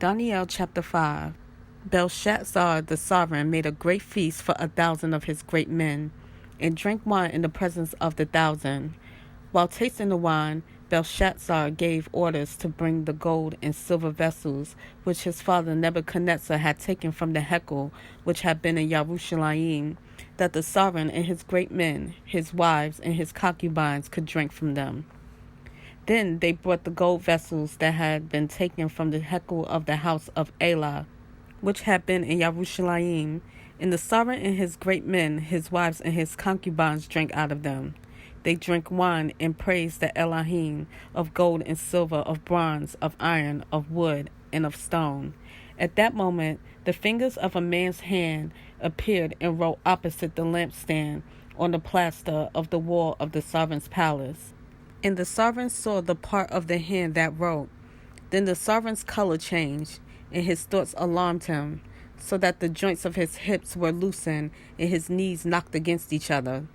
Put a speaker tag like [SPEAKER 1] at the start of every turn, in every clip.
[SPEAKER 1] Daniel chapter 5. Belshazzar the sovereign made a great feast for 1,000 of his great men, and drank wine in the presence of the 1,000. While tasting the wine, Belshazzar gave orders to bring the gold and silver vessels which his father Nebuchadnezzar had taken from the Hekel, which had been in Jerusalem, that the sovereign and his great men, his wives, and his concubines could drink from them. Then they brought the gold vessels that had been taken from the Hekel of the house of Elah, which had been in Jerusalem, and the sovereign and his great men, his wives, and his concubines drank out of them. They drank wine and praised the Elohim of gold and silver, of bronze, of iron, of wood, and of stone. At that moment, the fingers of a man's hand appeared and wrote opposite the lampstand on the plaster of the wall of the sovereign's palace. And the sovereign saw the part of the hand that wrote. Then the sovereign's color changed, and his thoughts alarmed him, so that the joints of his hips were loosened and his knees knocked against each other.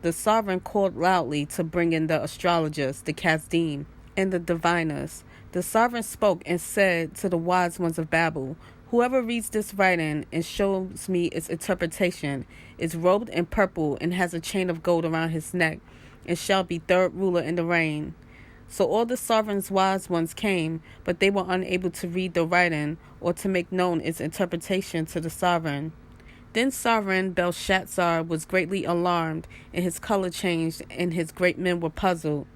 [SPEAKER 1] The sovereign called loudly to bring in the astrologers, the Chazdim, and the diviners. The sovereign spoke and said to the wise ones of Babel, "Whoever reads this writing and shows me its interpretation is robed in purple and has a chain of gold around his neck, and shall be third ruler in the reign." So all the sovereign's wise ones came, but they were unable to read the writing or to make known its interpretation to the sovereign. Then sovereign Belshazzar was greatly alarmed, and his color changed, and his great men were puzzled.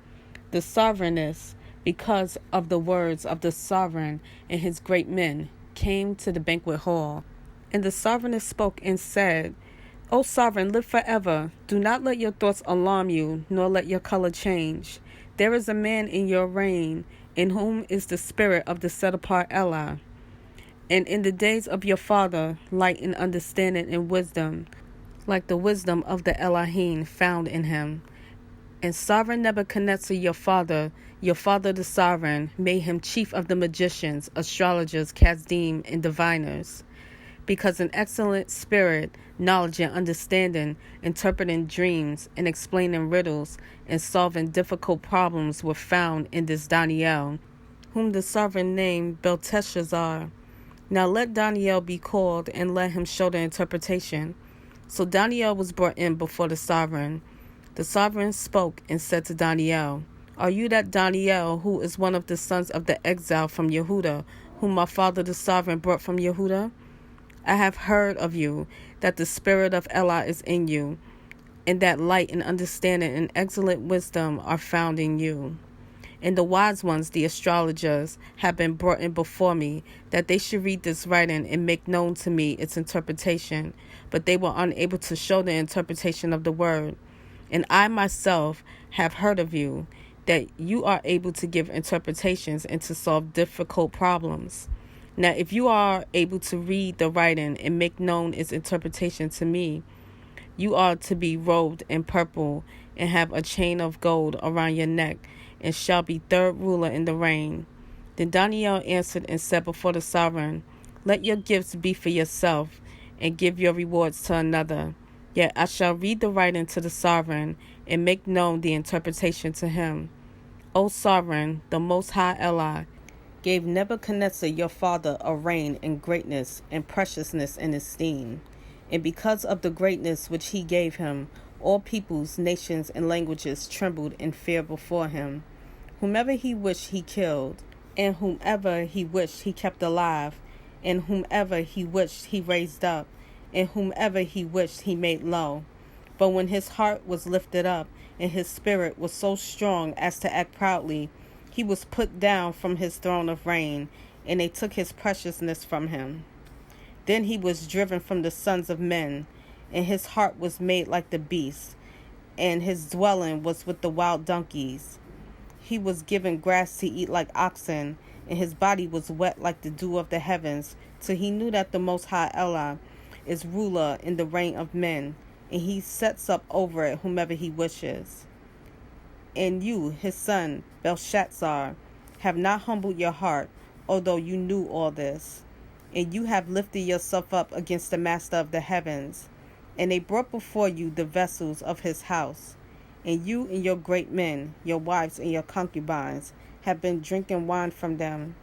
[SPEAKER 1] The sovereigness, because of the words of the sovereign and his great men, came to the banquet hall. And the sovereigness spoke and said, "O sovereign, live forever. Do not let your thoughts alarm you, nor let your color change. There is a man in your reign, in whom is the spirit of the set-apart Elah. And in the days of your father, light and understanding and wisdom, like the wisdom of the Elohim found in him. And sovereign Nebuchadnezzar your father the sovereign, made him chief of the magicians, astrologers, Chazdim, and diviners. Because an excellent spirit, knowledge and understanding, interpreting dreams and explaining riddles and solving difficult problems were found in this Dani'el, whom the sovereign named Belteshazzar. Now let Dani'el be called, and let him show the interpretation." So Dani'el was brought in before the sovereign. The sovereign spoke and said to Dani'el, "Are you that Dani'el who is one of the sons of the exile from Yehuda, whom my father the sovereign brought from Yehuda? I have heard of you, that the spirit of Elah is in you, and that light and understanding and excellent wisdom are found in you. And the wise ones, the astrologers, have been brought in before me, that they should read this writing and make known to me its interpretation. But they were unable to show the interpretation of the word. And I myself have heard of you, that you are able to give interpretations and to solve difficult problems. Now, if you are able to read the writing and make known its interpretation to me, you are to be robed in purple and have a chain of gold around your neck, and shall be third ruler in the reign." Then Daniel answered and said before the sovereign, "Let your gifts be for yourself, and give your rewards to another. Yet I shall read the writing to the sovereign, and make known the interpretation to him. O sovereign, the Most High Elah gave Nebuchadnezzar your father a reign in greatness and preciousness and esteem. And because of the greatness which he gave him, all peoples, nations, and languages trembled in fear before him. Whomever he wished he killed, and whomever he wished he kept alive, and whomever he wished he raised up, and whomever he wished he made low. But when his heart was lifted up, and his spirit was so strong as to act proudly, he was put down from his throne of reign, and they took his preciousness from him. Then he was driven from the sons of men, and his heart was made like the beast, and his dwelling was with the wild donkeys. He was given grass to eat like oxen, and his body was wet like the dew of the heavens, till he knew that the Most High Elah is ruler in the reign of men, and he sets up over it whomever he wishes. And you, his son, Belshazzar, have not humbled your heart, although you knew all this. And you have lifted yourself up against the master of the heavens. And they brought before you the vessels of his house. And you and your great men, your wives and your concubines, have been drinking wine from them.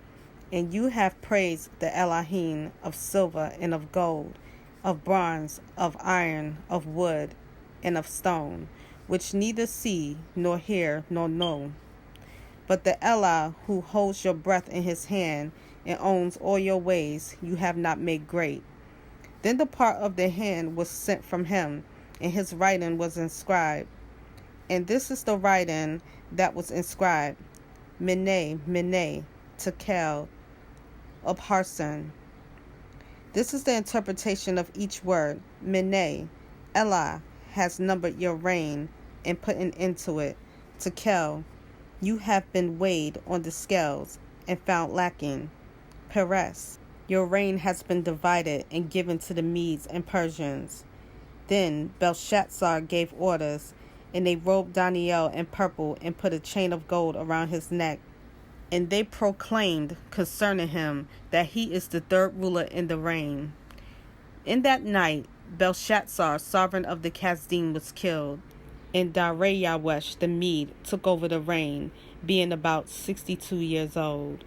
[SPEAKER 1] And you have praised the Elohim of silver and of gold, of bronze, of iron, of wood, and of stone, which neither see, nor hear, nor know. But the Elah who holds your breath in his hand and owns all your ways, you have not made great. Then the part of the hand was sent from him, and his writing was inscribed. And this is the writing that was inscribed: Mene, Mene, Tekel, Upharsin. This is the interpretation of each word. Mene, Elah has numbered your reign and put an end to it. Tekel, you have been weighed on the scales and found lacking. Peres, your reign has been divided and given to the Medes and Persians. Then Belshazzar gave orders, and they robed Daniel in purple and put a chain of gold around his neck. And they proclaimed concerning him that he is the third ruler in the reign. In that night, Belshazzar, sovereign of the Chaldean, was killed, and Dariawesh the Mede took over the reign, being about 62 years old.